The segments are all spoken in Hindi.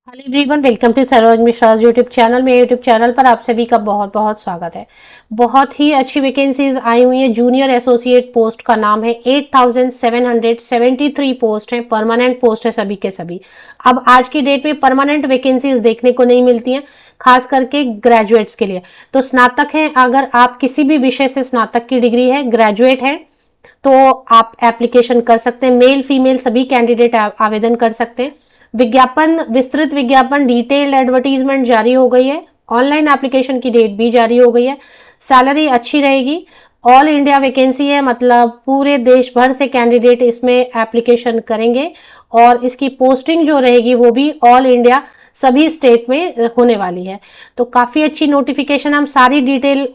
Hello everyone, welcome to Saroj Mishra YouTube channel. मेरे यूट्यूब चैनल पर आप सभी का बहुत बहुत स्वागत है। बहुत ही अच्छी वैकेंसीज आई हुई है। जूनियर एसोसिएट पोस्ट का नाम है। 8773 पोस्ट है, परमानेंट पोस्ट है सभी के सभी। अब आज की डेट में परमानेंट वैकेंसीज देखने को नहीं मिलती हैं, खास करके ग्रेजुएट्स के लिए। तो स्नातक हैं, अगर आप किसी भी विषय से स्नातक की डिग्री है, ग्रेजुएट है, तो आप एप्लीकेशन कर सकते हैं। मेल फीमेल सभी कैंडिडेट आवेदन कर सकते हैं। विज्ञापन, विस्तृत विज्ञापन, डिटेल्ड एडवर्टीजमेंट जारी हो गई है। ऑनलाइन एप्लीकेशन की डेट भी जारी हो गई है। सैलरी अच्छी रहेगी। ऑल इंडिया वैकेंसी है, मतलब पूरे देश भर से कैंडिडेट इसमें एप्लीकेशन करेंगे और इसकी पोस्टिंग जो रहेगी वो भी ऑल इंडिया सभी स्टेट में होने वाली है। तो काफ़ी अच्छी नोटिफिकेशन। हम सारी डिटेल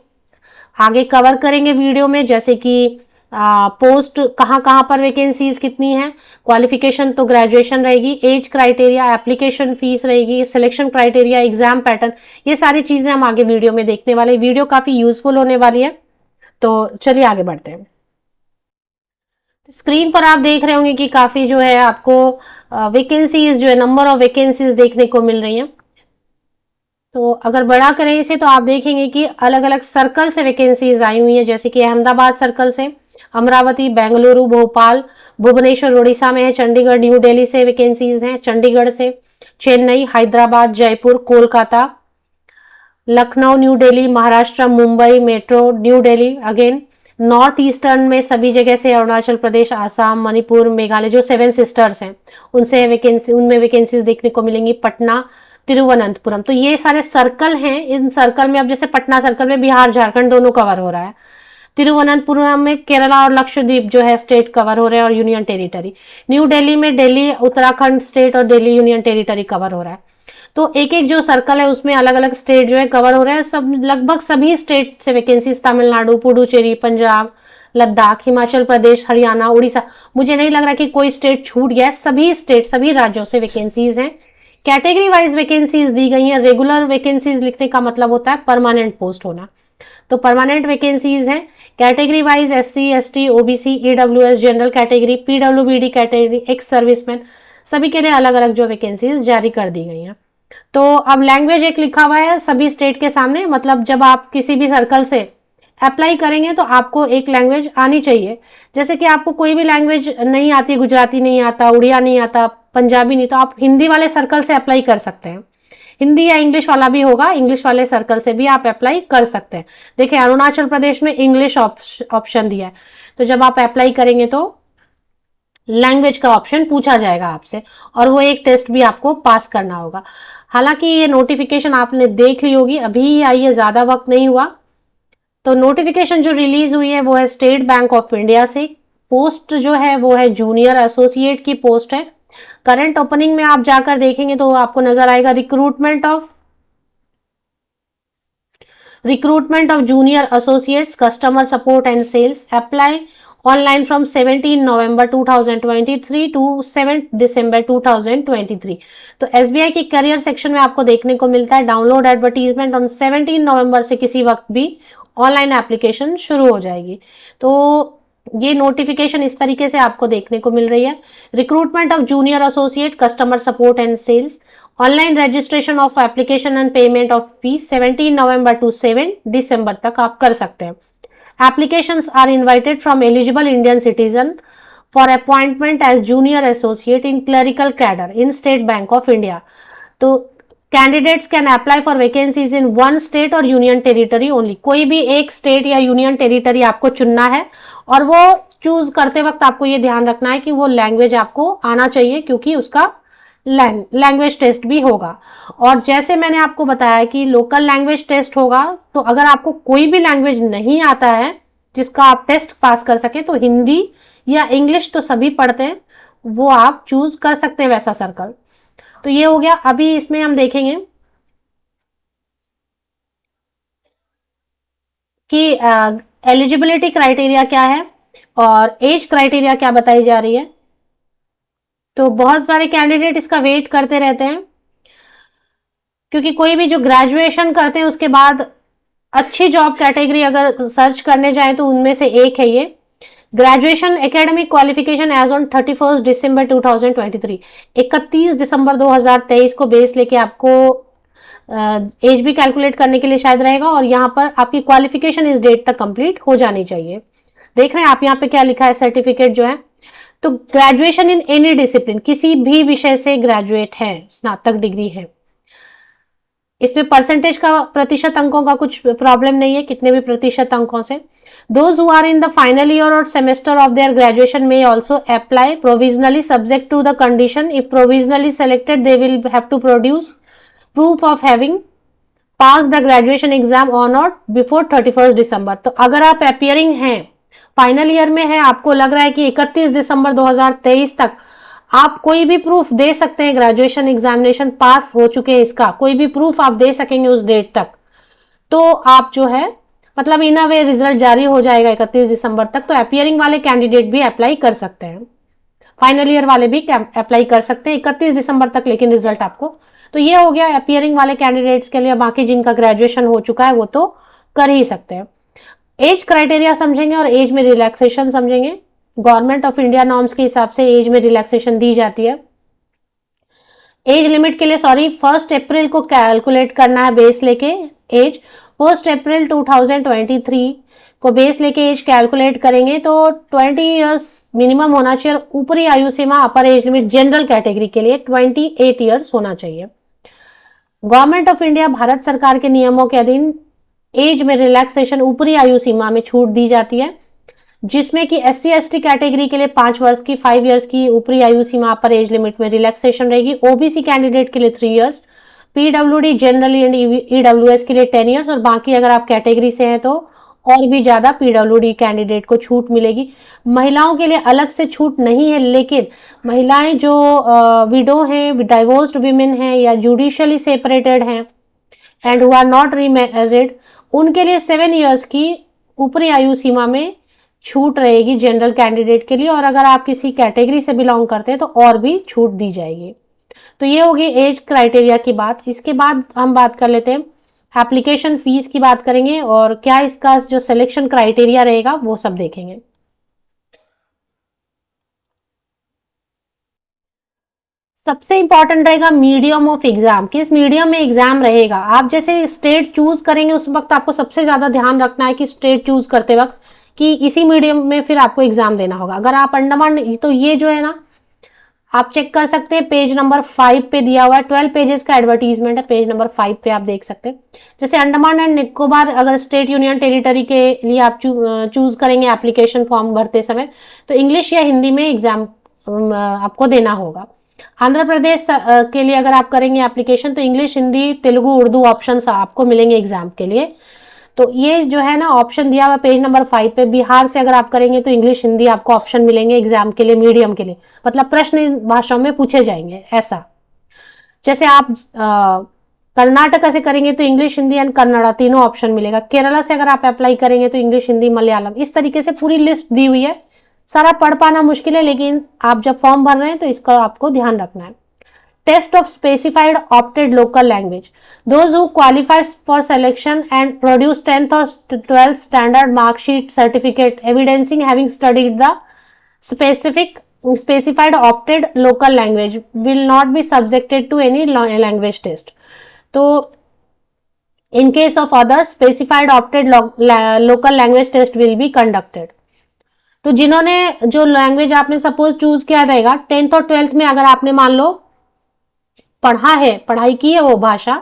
आगे कवर करेंगे वीडियो में, जैसे कि पोस्ट कहाँ कहाँ पर वैकेंसीज कितनी है, क्वालिफिकेशन तो ग्रेजुएशन रहेगी, एज क्राइटेरिया, एप्लीकेशन फीस रहेगी, सिलेक्शन क्राइटेरिया, एग्जाम पैटर्न, ये सारी चीजें हम आगे वीडियो में देखने वाले। वीडियो काफी यूजफुल होने वाली है। तो चलिए आगे बढ़ते हैं। स्क्रीन पर आप देख रहे होंगे कि काफी जो है आपको वैकेंसीज जो है, नंबर ऑफ वैकेंसीज देखने को मिल रही हैं। तो अगर बड़ा करें इसे तो आप देखेंगे कि अलग अलग सर्कल से वैकेंसीज आई हुई हैं, जैसे कि अहमदाबाद सर्कल से, अमरावती, बेंगलुरु, भोपाल, भुवनेश्वर उड़ीसा में है, चंडीगढ़, न्यू दिल्ली से वैकेंसीज हैं, चंडीगढ़ से, Chennai, Hyderabad, Jaipur, Kolkata, Lucknow, new Delhi, Maharashtra, Mumbai, metro, new Delhi again, north eastern में सभी जगह से, अरुणाचल प्रदेश, आसाम, मणिपुर, मेघालय, जो 7 सिस्टर्स हैं उनसे वैकेंसी, उनमें वैकेंसीज देखने को मिलेंगी। पटना, तिरुवनंतपुरम, तो ये सारे सर्कल हैं। इन सर्कल में अब जैसे पटना सर्कल में बिहार झारखंड दोनों कवर हो रहा है। तिरुवनंतपुरम में केरला और लक्षद्वीप जो है स्टेट कवर हो रहे हैं और यूनियन टेरिटरी। न्यू दिल्ली में दिल्ली उत्तराखंड स्टेट और दिल्ली यूनियन टेरिटरी कवर हो रहा है। तो एक एक जो सर्कल है उसमें अलग अलग स्टेट जो है कवर हो रहा है। सब लगभग सभी स्टेट से वैकेंसीज, तमिलनाडु, पुडुचेरी, पंजाब, लद्दाख, हिमाचल प्रदेश, हरियाणा, उड़ीसा, मुझे नहीं लग रहा कि कोई स्टेट छूट गया है। सभी स्टेट, सभी राज्यों से वैकेंसीज हैं। कैटेगरी वाइज वैकेंसीज दी गई हैं। रेगुलर वैकेंसीज लिखने का मतलब होता है परमानेंट पोस्ट होना। तो परमानेंट वैकेंसीज हैं। Category wise SC, ST, OBC, EWS, general category, PWBD category, ex serviceman, सभी के लिए अलग अलग जो वैकेंसीज जारी कर दी गई हैं। तो अब लैंग्वेज एक लिखा हुआ है सभी स्टेट के सामने, मतलब जब आप किसी भी सर्कल से अप्लाई करेंगे तो आपको एक लैंग्वेज आनी चाहिए। जैसे कि आपको कोई भी लैंग्वेज नहीं आती, गुजराती नहीं आता, उड़िया नहीं आता, पंजाबी नहीं, तो आप हिंदी वाले सर्कल से अप्लाई कर सकते हैं। हिंदी या इंग्लिश वाला भी होगा, इंग्लिश वाले सर्कल से भी आप अप्लाई कर सकते हैं। देखिए अरुणाचल प्रदेश में इंग्लिश ऑप्शन दिया है, तो जब आप अप्लाई करेंगे तो लैंग्वेज का ऑप्शन पूछा जाएगा आपसे और वो एक टेस्ट भी आपको पास करना होगा। हालांकि ये नोटिफिकेशन आपने देख ली होगी, अभी ही आई है, ज्यादा वक्त नहीं हुआ। तो नोटिफिकेशन जो रिलीज हुई है वो है स्टेट बैंक ऑफ इंडिया से। पोस्ट जो है वो है जूनियर एसोसिएट की पोस्ट है। करंट ओपनिंग में आप जाकर देखेंगे तो आपको नजर आएगा recruitment of junior associates, customer support and sales, apply online from 17 November 2023 to 7 December 2023। तो SBI की करियर सेक्शन में आपको देखने को मिलता है डाउनलोड एडवर्टीजमेंट ऑन 17 नवंबर से किसी वक्त भी ऑनलाइन एप्लीकेशन शुरू हो जाएगी। तो ये नोटिफिकेशन इस तरीके से आपको देखने को मिल रही है। Recruitment of junior associate, customer support and sales, online registration of application and payment of fees 17 नवंबर टू 7 दिसंबर तक आप कर सकते हैं। Applications are invited from eligible Indian citizen for appointment as junior associate in clerical cadre in State Bank of India. तो candidates can apply for vacancies in one state और यूनियन टेरिटरी ओनली। कोई भी एक स्टेट या यूनियन टेरिटरी आपको चुनना है और वो चूज करते वक्त आपको ये ध्यान रखना है कि वो लैंग्वेज आपको आना चाहिए, क्योंकि उसका लैंग्वेज टेस्ट भी होगा। और जैसे मैंने आपको बताया कि लोकल लैंग्वेज टेस्ट होगा, तो अगर आपको कोई भी लैंग्वेज नहीं आता है जिसका आप टेस्ट पास कर सके, तो हिंदी या इंग्लिश तो सभी पढ़ते हैं, वो आप चूज कर सकते हैं वैसा सर्कल। तो ये हो गया। अभी इसमें हम देखेंगे कि एलिजिबिलिटी क्राइटेरिया क्या है और एज क्राइटेरिया क्या बताई जा रही है। तो बहुत सारे कैंडिडेट इसका वेट करते रहते हैं, क्योंकि कोई भी जो ग्रेजुएशन करते हैं उसके बाद अच्छी जॉब कैटेगरी अगर सर्च करने जाए तो उनमें से एक है ये। Graduation academic qualification age on 31 दिसंबर 2023, 31 दिसंबर 2023 को बेस लेके आपको एज भी कैलकुलेट करने के लिए शायद रहेगा, और यहाँ पर आपकी क्वालिफिकेशन इस डेट तक कंप्लीट हो जानी चाहिए। देख रहे हैं आप यहाँ पे क्या लिखा है, सर्टिफिकेट जो है, तो ग्रेजुएशन इन एनी डिसिप्लिन, किसी भी विषय से ग्रेजुएट है, स्नातक डिग्री है। इसमें परसेंटेज का, प्रतिशत अंकों का कुछ प्रॉब्लम नहीं है, कितने भी प्रतिशत अंकों से। Those who are in the final year or semester of their graduation may also apply provisionally subject to the condition. If provisionally selected, they will have to produce proof of having passed the graduation exam or not before 31st December. तो अगर आप appearing हैं, फाइनल ईयर में है, आपको लग रहा है कि 31 दिसंबर 2023 तक आप कोई भी प्रूफ दे सकते हैं, ग्रेजुएशन एग्जामिनेशन पास हो चुके हैं, इसका कोई भी प्रूफ आप दे सकेंगे उस डेट तक, तो आप जो है मतलब इन अ वे रिजल्ट जारी हो जाएगा 31 दिसंबर तक। तो अपियरिंग वाले कैंडिडेट भी अप्लाई कर सकते हैं, फाइनल ईयर वाले भी अप्लाई कर सकते हैं 31 दिसंबर तक, लेकिन रिजल्ट आपको, तो ये हो गया अपियरिंग वाले कैंडिडेट्स के लिए। बाकी जिनका ग्रेजुएशन हो चुका है वो तो कर ही सकते हैं। एज क्राइटेरिया समझेंगे और एज में रिलैक्सेशन समझेंगे। गवर्नमेंट ऑफ इंडिया नॉर्म्स के हिसाब से एज में रिलैक्सेशन दी जाती है। एज लिमिट के लिए 1 अप्रैल को कैलकुलेट करना है बेस लेके एज। 1 अप्रैल 2023 को बेस लेके एज कैलकुलेट करेंगे तो 20 इयर्स मिनिमम होना चाहिए। ऊपरी आयु सीमा, upper age limit general category के लिए 28 इयर्स होना चाहिए। गवर्नमेंट ऑफ इंडिया, भारत सरकार के नियमों के अधीन एज में रिलैक्सेशन, ऊपरी आयु सीमा में छूट दी जाती है, जिसमें कि SC ST कैटेगरी के लिए 5 वर्ष की, 5 इयर्स की ऊपरी आयु सीमा अपर एज लिमिट में रिलैक्सेशन रहेगी। OBC कैंडिडेट के लिए 3 years, PWD generally and EWS के लिए 10 इयर्स, और बाकी अगर आप कैटेगरी से हैं तो और भी ज्यादा PWD कैंडिडेट को छूट मिलेगी। महिलाओं के लिए अलग से छूट नहीं है, लेकिन महिलाएं जो विडो हैं, डाइवोर्स्ड वीमेन हैं, या जुडिशियली सेपरेटेड हैं and who are not remarried, उनके लिए 7 इयर्स की ऊपरी आयु सीमा में छूट रहेगी जनरल कैंडिडेट के लिए, और अगर आप किसी कैटेगरी से बिलोंग करते हैं तो और भी छूट दी जाएगी। तो ये होगी एज क्राइटेरिया की बात। इसके बाद हम बात कर लेते हैं एप्लीकेशन फीस की बात करेंगे, और क्या इसका जो सिलेक्शन क्राइटेरिया रहेगा वो सब देखेंगे। सबसे इंपॉर्टेंट रहेगा मीडियम ऑफ एग्जाम, किस मीडियम में एग्जाम रहेगा। आप जैसे स्टेट चूज करेंगे उस वक्त आपको सबसे ज्यादा ध्यान रखना है कि स्टेट चूज करते वक्त कि इसी मीडियम में फिर आपको एग्जाम देना होगा। अगर आप अंडमान, तो ये जो है ना आप चेक कर सकते हैं, पेज नंबर 5 पे दिया हुआ है, 12 पेजेस का एडवर्टीजमेंट है, पेज नंबर 5 पे आप देख सकते हैं। जैसे अंडमान एंड निकोबार अगर स्टेट यूनियन टेरिटरी के लिए आप चूज करेंगे एप्लीकेशन फॉर्म भरते समय, तो इंग्लिश या हिंदी में एग्जाम आपको देना होगा। आंध्र प्रदेश के लिए अगर आप करेंगे एप्लीकेशन तो इंग्लिश, हिंदी, तेलुगु, उर्दू ऑप्शन आपको मिलेंगे एग्जाम के लिए। तो ये जो है ना ऑप्शन दिया हुआ पेज नंबर 5 पे। बिहार से अगर आप करेंगे तो इंग्लिश, हिंदी आपको ऑप्शन मिलेंगे एग्जाम के लिए, मीडियम के लिए, मतलब प्रश्न भाषाओं में पूछे जाएंगे ऐसा। जैसे आप कर्नाटक से करेंगे तो इंग्लिश, हिंदी एंड कन्नड़ा तीनों ऑप्शन मिलेगा। केरला से अगर आप अप्लाई करेंगे तो इंग्लिश, हिंदी, मलयालम, इस तरीके से पूरी लिस्ट दी हुई है। सारा पढ़ पाना मुश्किल है, लेकिन आप जब फॉर्म भर रहे हैं तो इसका आपको ध्यान रखना है। Test of specified opted local language. Those who qualify for selection and produce 10th or 12th standard mark sheet certificate evidencing having studied the specified opted local language will not be subjected to any language test. तो in case of others, specified opted local language test will be conducted. तो जिन्होंने जो लैंग्वेज आपने सपोज चूज किया रहेगा 10th और 12th में, अगर आपने मान लो पढ़ा है, पढ़ाई की है, वो भाषा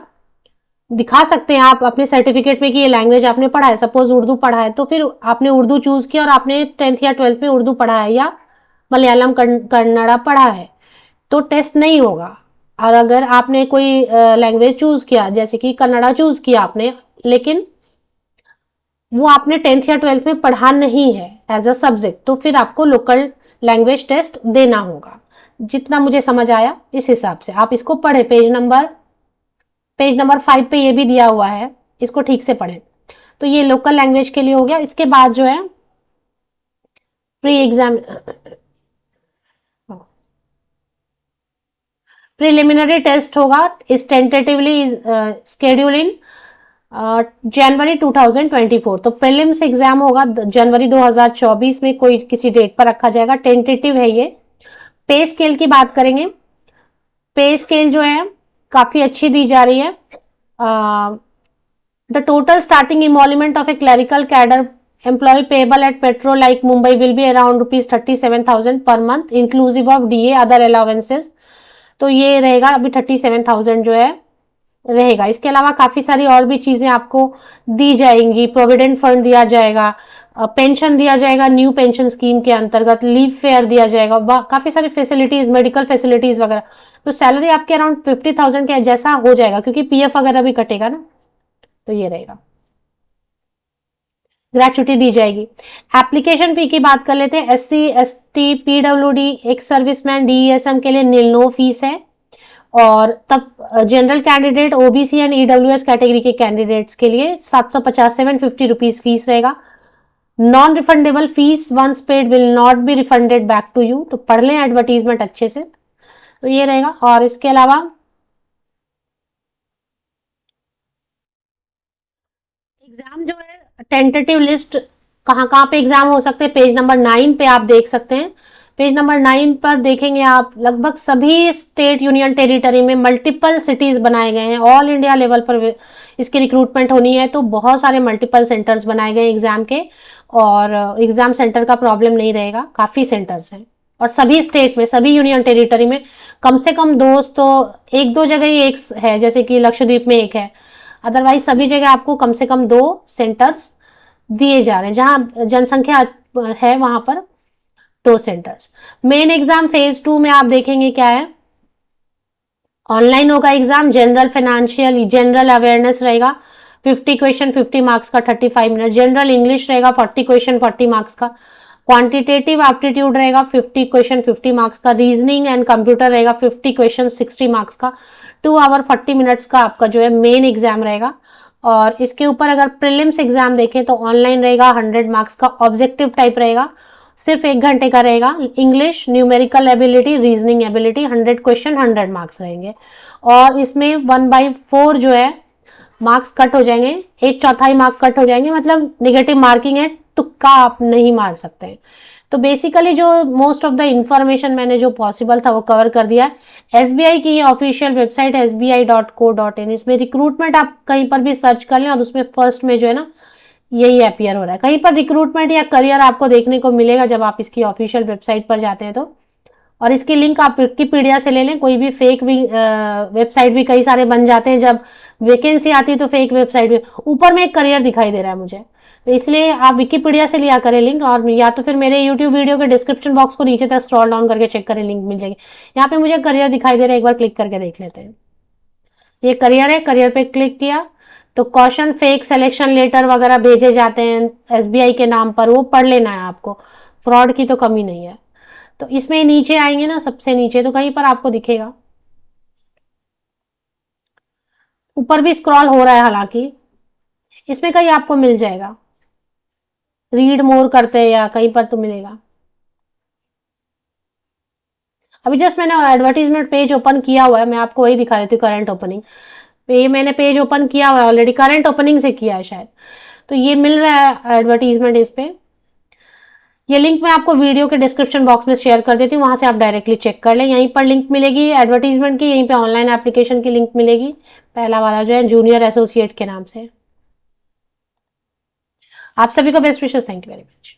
दिखा सकते हैं आप अपने सर्टिफिकेट में कि ये लैंग्वेज आपने पढ़ा है। सपोज उर्दू पढ़ा है तो फिर आपने उर्दू चूज किया और आपने 10th या 12th में उर्दू पढ़ा है या मलयालम, कन्नड़ा पढ़ा है, तो टेस्ट नहीं होगा। और अगर आपने कोई लैंग्वेज चूज किया, जैसे कि कन्नड़ा चूज किया आपने, लेकिन वो आपने 10th या 12th में पढ़ा नहीं है एज अ सब्जेक्ट, तो फिर आपको लोकल लैंग्वेज टेस्ट देना होगा। जितना मुझे समझ आया इस हिसाब से आप इसको पढ़े। पेज नंबर 5 पे ये भी दिया हुआ है, इसको ठीक से पढ़े। तो ये लोकल लैंग्वेज के लिए हो गया। इसके बाद जो है प्रीलिमिनरी टेस्ट होगा, इस टेंटेटिवली स्केड्यूल इन जनवरी 2024। तो प्रीलिम्स एग्जाम होगा जनवरी 2024 में, कोई किसी डेट पर रखा जाएगा, टेंटेटिव है ये। पे स्केल की बात करेंगे, पे स्केल जो है काफी अच्छी दी जा रही है। The total starting emolument of a clerical cadre employ payable at petro like Mumbai will be around ₹37,000 per month inclusive of DA other allowances. तो ये रहेगा अभी 37,000 जो है रहेगा। इसके अलावा काफी सारी और भी चीजें आपको दी जाएंगी, प्रोविडेंट फंड दिया जाएगा, पेंशन दिया जाएगा न्यू पेंशन स्कीम के अंतर्गत, लीव फेयर दिया जाएगा, काफी सारी फैसिलिटीज, मेडिकल फैसिलिटीज वगैरह। तो सैलरी आपके अराउंड 50,000 के जैसा हो जाएगा, क्योंकि पीएफ वगैरह भी कटेगा ना, तो ये रहेगा। ग्रेचुटी दी जाएगी। एप्लीकेशन फी की बात कर लेते हैं। SC, ST, PWD, ex serviceman, DESM के लिए नो फीस है। और तब general candidate, OBC and EWS category के कैंडिडेट्स के लिए 750 750 रुपीज फीस रहेगा। Non refundable fees once paid will not be refunded back to you. तो पढ़ लें एडवर्टीजमेंट अच्छे से, तो ये रहेगा। और इसके अलावा एग्जाम जो है टेंटेटिव लिस्ट कहाँ कहाँ पे एग्जाम हो सकते हैं, पेज नंबर 9 पे आप देख सकते हैं। पेज नंबर 9 पर देखेंगे आप, लगभग सभी स्टेट यूनियन टेरिटरी में मल्टीपल सिटीज बनाए गए हैं। ऑल इंडिया लेवल पर इसकी रिक्रूटमेंट होनी है, तो बहुत सारे मल्टीपल सेंटर्स बनाए गए एग्जाम के, और एग्जाम सेंटर का प्रॉब्लम नहीं रहेगा, काफी सेंटर्स हैं। और सभी स्टेट में, सभी यूनियन टेरिटरी में कम से कम दो, तो एक दो जगह ही एक है, जैसे कि लक्षद्वीप में एक है, अदरवाइज सभी जगह आपको कम से कम 2 सेंटर्स दिए जा रहे हैं। जहां जनसंख्या है वहां पर 2 सेंटर्स। मेन एग्जाम फेज 2 में आप देखेंगे क्या है, ऑनलाइन होगा exam. General financial, general awareness रहेगा 50 क्वेश्चन 50 मार्क्स का 35 मिनट। जनरल इंग्लिश रहेगा 40 क्वेश्चन 40 मार्क्स का। क्वांटिटेटिव एप्टीट्यूड रहेगा 50 क्वेश्चन 50 मार्क्स का। रीजनिंग एंड कंप्यूटर रहेगा 50 क्वेश्चन 60 मार्क्स का। 2 आवर 40 मिनट्स का आपका जो है मेन एग्जाम रहेगा। और इसके ऊपर अगर प्रीलिम्स एग्जाम देखें तो ऑनलाइन रहेगा 100 मार्क्स का, ऑब्जेक्टिव टाइप रहेगा, सिर्फ 1 घंटे का रहेगा। English, numerical ability, reasoning ability, 100 question 100 marks रहेंगे। और इसमें 1/4 जो है मार्क्स कट हो जाएंगे, 1/4 मार्क कट हो जाएंगे, मतलब निगेटिव मार्किंग है, तुक्का आप नहीं मार सकते हैं। तो बेसिकली जो मोस्ट ऑफ द इंफॉर्मेशन मैंने जो पॉसिबल था वो कवर कर दिया है। एसबीआई की ऑफिशियल वेबसाइट sbi.co.in, इसमें रिक्रूटमेंट आप कहीं पर भी सर्च कर लें और उसमें फर्स्ट में जो है ना यही अपीयर हो रहा है। कहीं पर रिक्रूटमेंट या करियर आपको देखने को मिलेगा जब आप इसकी ऑफिशियल वेबसाइट पर जाते हैं तो। और इसकी लिंक आप विकिपीडिया से ले लें, कोई भी फेक भी वेबसाइट भी कई सारे बन जाते हैं, जब वैकेंसी आती है तो फेक वेबसाइट भी। ऊपर में एक करियर दिखाई दे रहा है मुझे, तो इसलिए आप विकिपीडिया से लिया करें लिंक, और या तो फिर मेरे यूट्यूब वीडियो के डिस्क्रिप्शन बॉक्स को नीचे तक स्क्रॉल डाउन करके चेक करें, लिंक मिल जाएगी। यहाँ पे मुझे करियर दिखाई दे रहा है, एक बार क्लिक करके देख लेते हैं। ये करियर है, करियर पे क्लिक किया तो क्वेश्चन फेक सिलेक्शन लेटर वगैरह भेजे जाते हैं एसबीआई के नाम पर, वो पढ़ लेना है आपको, फ्रॉड की तो कमी नहीं है। तो इसमें नीचे आएंगे ना, सबसे नीचे तो कहीं पर आपको दिखेगा, ऊपर भी स्क्रॉल हो रहा है हालांकि, इसमें कहीं आपको मिल जाएगा, रीड मोर करते हैं या कहीं पर तो मिलेगा। अभी जस्ट मैंने एडवर्टीजमेंट पेज ओपन किया हुआ है, मैं आपको वही दिखा देती हूँ, करंट ओपनिंग। ये मैंने पेज ओपन किया हुआ है ऑलरेडी, करंट ओपनिंग से किया है शायद, तो ये मिल रहा है एडवर्टीजमेंट इस पे। ये लिंक मैं आपको वीडियो के डिस्क्रिप्शन बॉक्स में शेयर कर देती हूँ, वहां से आप डायरेक्टली चेक कर लें। यहीं पर लिंक मिलेगी एडवर्टीजमेंट की, यहीं पे ऑनलाइन एप्लीकेशन की लिंक मिलेगी, पहला वाला जो है जूनियर एसोसिएट के नाम से। आप सभी को best wishes, thank you very much.